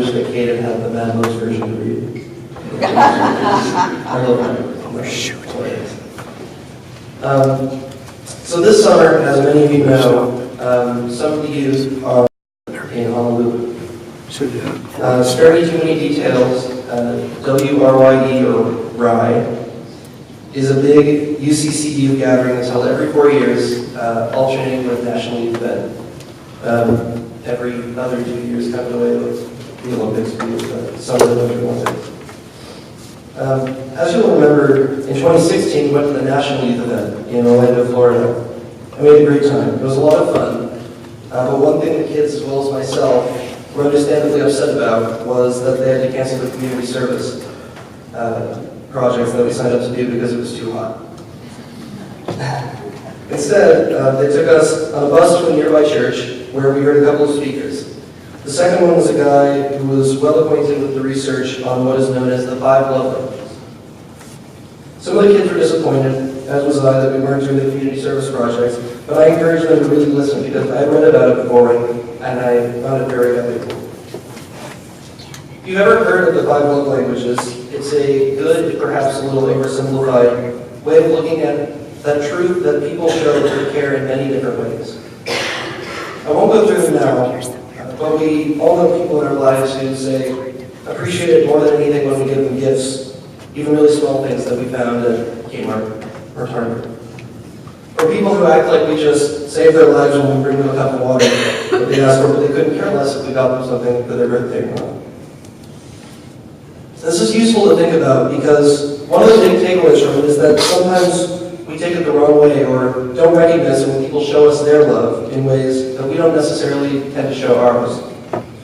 wish that Caden had the Mad Libs version to read. I love that. Shoot. So this summer, as many of you know, some of the youth are in Honolulu. Spare me too many details. WRYE, or RYE, is a big UCC youth gathering that's held every 4 years, alternating with National Youth Event. Every other 2 years, kind of the way the Olympics do, the Summer and Winter Olympics. As you'll remember, in 2016, we went to the National Youth Event in Orlando, Florida. I made a great time. It was a lot of fun. But one thing the kids, as well as myself, were understandably upset about was that they had to cancel the community service projects that we signed up to do because it was too hot. Instead, they took us on a bus to a nearby church where we heard a couple of speakers. The second one was a guy who was well acquainted with the research on what is known as the 5 love languages. Some of the kids were disappointed, as was I, that we weren't doing the community service projects, but I encouraged them to really listen because I had read about it before and I found it very valuable. If you've ever heard of the 5 love languages, it's a good, perhaps a little oversimplified way of looking at that truth that people show their care in many different ways. I won't go through them now, but we all know people in our lives who say, appreciate it more than anything when we give them gifts, even really small things that we found at Kmart or Target. Or people who act like we just save their lives when we bring them a cup of water that they ask for, but they couldn't care less if we got them something for their birthday or not. This is useful to think about because one of the big takeaways from it is that sometimes we take it the wrong way or don't recognize it when people show us their love in ways that we don't necessarily tend to show ours.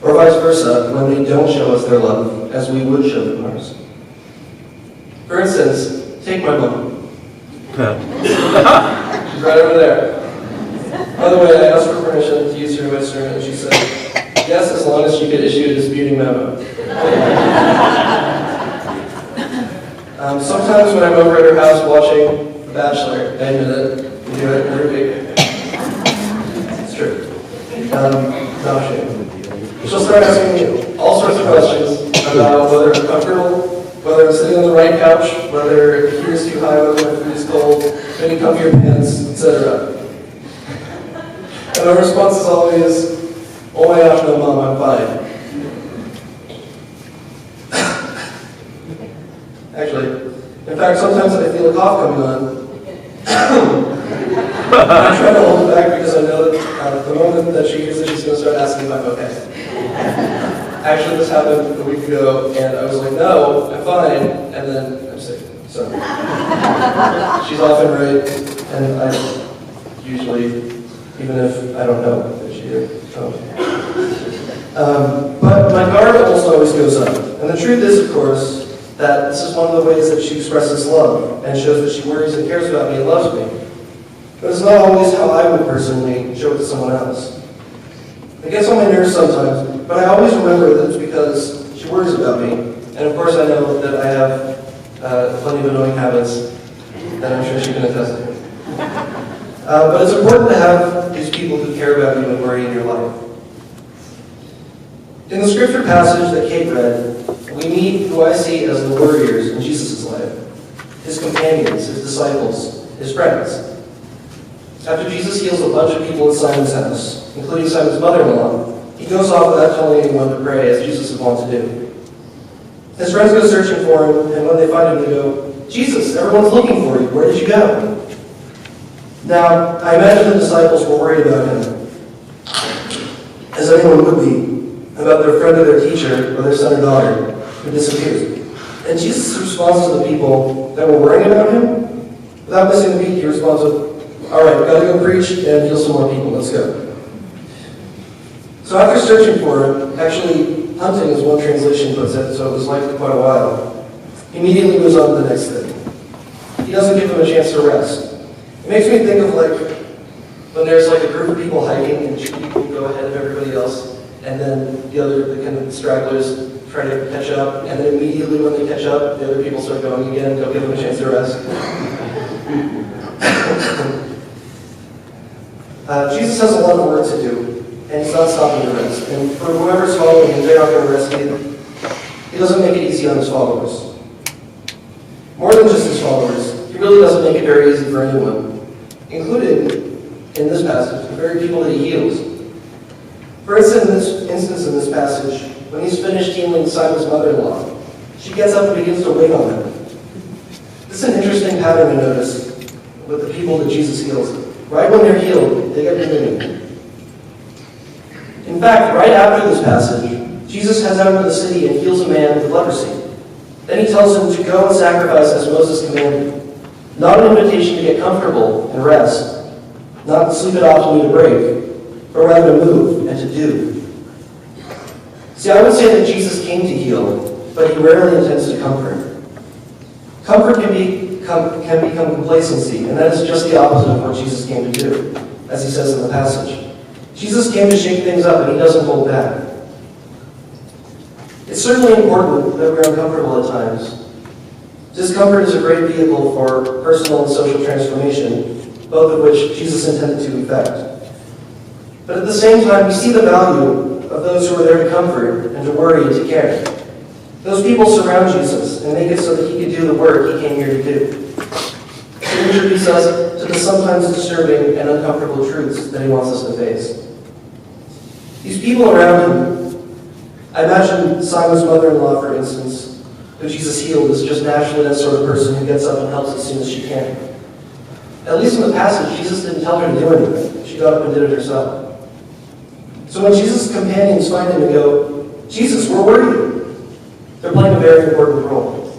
Or vice versa, when they don't show us their love as we would show them ours. For instance, take my mom. She's right over there. By the way, I asked for permission to use her restroom and she said, yes, as long as she could issue a disputing memo. Sometimes when I'm over at her house watching The Bachelor, I admit it, we do it every week. It's true. No shame. She'll start asking me all sorts of questions about whether I'm comfortable, whether I'm sitting on the right couch, whether the heat is too high, whether my food is cold, maybe comfy your pants, etc. And our response is always, oh my gosh, no mom, I'm fine. Actually, in fact, sometimes I feel a cough coming on. I try to hold it back because I know that the moment that she hears it, she's going to start asking if I'm okay. Actually, this happened a week ago, and I was like, no, I'm fine, and then I'm sick. So, she's often right, and I usually, even if I don't know if she is. But my guard almost always goes up. And the truth is, of course, that this is one of the ways that she expresses love and shows that she worries and cares about me and loves me. But it's not always how I would personally show it to someone else. It gets on my nerves sometimes, but I always remember that it's because she worries about me. And of course I know that I have plenty of annoying habits that I'm sure she can attest to. But it's important to have these people who care about you and worry in your life. In the scripture passage that Kate read, we meet who I see as the warriors in Jesus' life, his companions, his disciples, his friends. After Jesus heals a bunch of people in Simon's house, including Simon's mother-in-law, he goes off without telling anyone to pray, as Jesus is wont to do. His friends go searching for him, and when they find him, they go, Jesus, everyone's looking for you. Where did you go? Now, I imagine the disciples were worried about him, as anyone would be, about their friend or their teacher or their son or daughter who disappears. And Jesus responds to the people that were worrying about him. Without missing a beat, he responds with, all right, gotta go preach and heal some more people, let's go. So after searching for him, actually hunting is one translation puts it, so it was likely quite a while, he immediately moves on to the next thing. He doesn't give them a chance to rest. It makes me think of like, when there's like a group of people hiking and two people go ahead of everybody else, and then the kind of stragglers try to catch up, and then immediately when they catch up, the other people start going again, don't give them a chance to rest. Jesus has a lot of work to do, and he's not stopping to rest. And for whoever's following him, they're not going to rest either. He doesn't make it easy on his followers. More than just his followers, he really doesn't make it very easy for anyone, included in this passage, the very people that he heals. For instance, in this passage, when he's finished healing Simon's mother-in-law, she gets up and begins to wait on him. This is an interesting pattern to notice with the people that Jesus heals. Right when they're healed, they get moving. In fact, right after this passage, Jesus heads out into the city and heals a man with leprosy. Then he tells him to go and sacrifice as Moses commanded. Not an invitation to get comfortable and rest, not to sleep it off to need a break, but rather to move and to do. See, I would say that Jesus came to heal, but he rarely intends to comfort. Comfort can become complacency, and that is just the opposite of what Jesus came to do, as he says in the passage. Jesus came to shake things up, and he doesn't hold back. It's certainly important that we're uncomfortable at times. Discomfort is a great vehicle for personal and social transformation, both of which Jesus intended to effect. But at the same time, we see the value of those who are there to comfort and to worry and to care. Those people surround Jesus and make it so that he could do the work he came here to do. To introduce us to the sometimes disturbing and uncomfortable truths that he wants us to face. These people around him, I imagine Simon's mother-in-law, for instance, who Jesus healed, is just naturally that sort of person who gets up and helps as soon as she can. At least in the passage, Jesus didn't tell her to do anything. She got up and did it herself. So when Jesus' companions find him and go, "Jesus, where were you?" they're playing a very important role.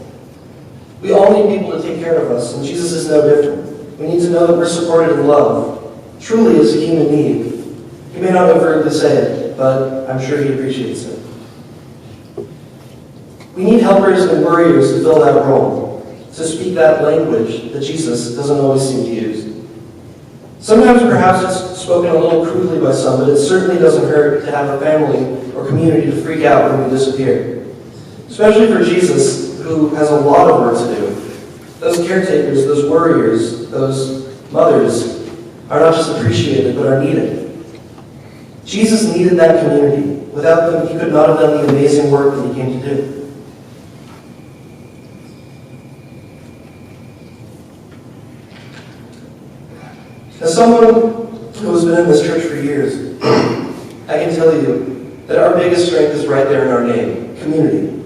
We all need people to take care of us, and Jesus is no different. We need to know that we're supported in love. Truly, it's a human need. He may not overtly say it, but I'm sure he appreciates it. We need helpers and worriers to fill that role, to speak that language that Jesus doesn't always seem to use. Sometimes perhaps it's spoken a little crudely by some, but it certainly doesn't hurt to have a family or community to freak out when we disappear. Especially for Jesus, who has a lot of work to do. Those caretakers, those worriers, those mothers are not just appreciated, but are needed. Jesus needed that community. Without them, he could not have done the amazing work that he came to do. As someone who has been in this church for years, I can tell you that our biggest strength is right there in our name, community.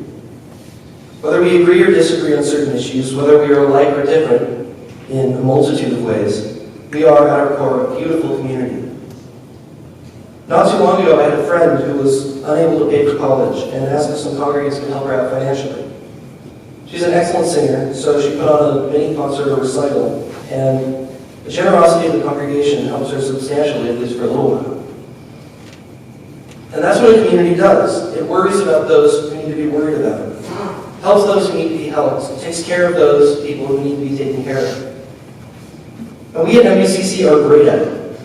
Whether we agree or disagree on certain issues, whether we are alike or different in a multitude of ways, we are at our core a beautiful community. Not too long ago, I had a friend who was unable to pay for college and asked if some congregants could help her out financially. She's an excellent singer, so she put on a mini concert or recital, and the generosity of the congregation helps her substantially, at least for a little while. And that's what a community does. It worries about those who need to be worried about. Helps those who need to be helped. It takes care of those people who need to be taken care of. And we at WCC are great at it.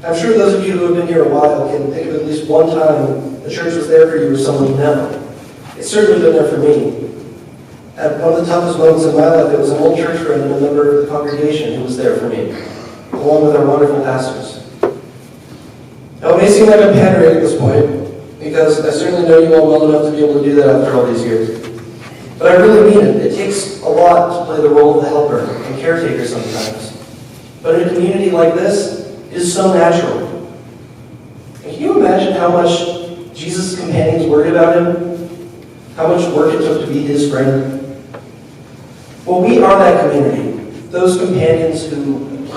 I'm sure those of you who have been here a while can think of at least one time the church was there for you or someone you know. It's certainly been there for me. At one of the toughest moments in my life, it was an old church friend and a member of the congregation who was there for me, along with our wonderful pastors. Now, it may seem like I'm pandering at this point, because I certainly know you all well enough to be able to do that after all these years. But I really mean it. It takes a lot to play the role of the helper and caretaker sometimes. But in a community like this, it is so natural. And can you imagine how much Jesus' companions worried about him? How much work it took to be his friend? Well, we are that community. Those companions who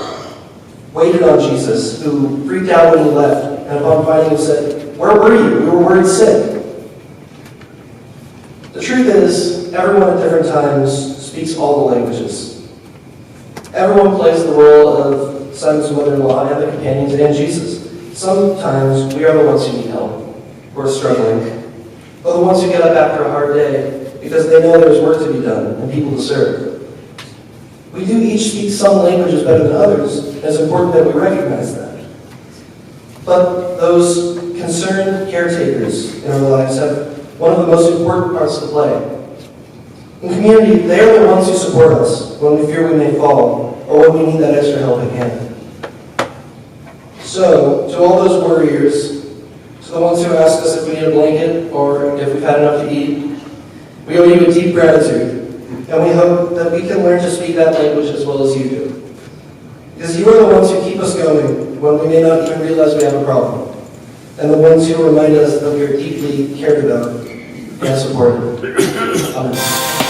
waited on Jesus, who freaked out when he left, and upon finding him said, "Where were you? We were worried sick." The truth is, everyone at different times speaks all the languages. Everyone plays the role of Simon's mother-in-law and the companions and Jesus. Sometimes we are the ones who need help, who are struggling, or the ones who get up after a hard day because they know there's work to be done and people to serve. We do each speak some languages better than others, and it's important that we recognize that. But those concerned caretakers in our lives have one of the most important parts to play. In community, they are the ones who support us when we fear we may fall, or when we need that extra helping hand. So, to all those worriers, to the ones who ask us if we need a blanket or if we've had enough to eat. We owe you a deep gratitude, and we hope that we can learn to speak that language as well as you do. Because you are the ones who keep us going when we may not even realize we have a problem, and the ones who remind us that we are deeply cared about and supported. Amen.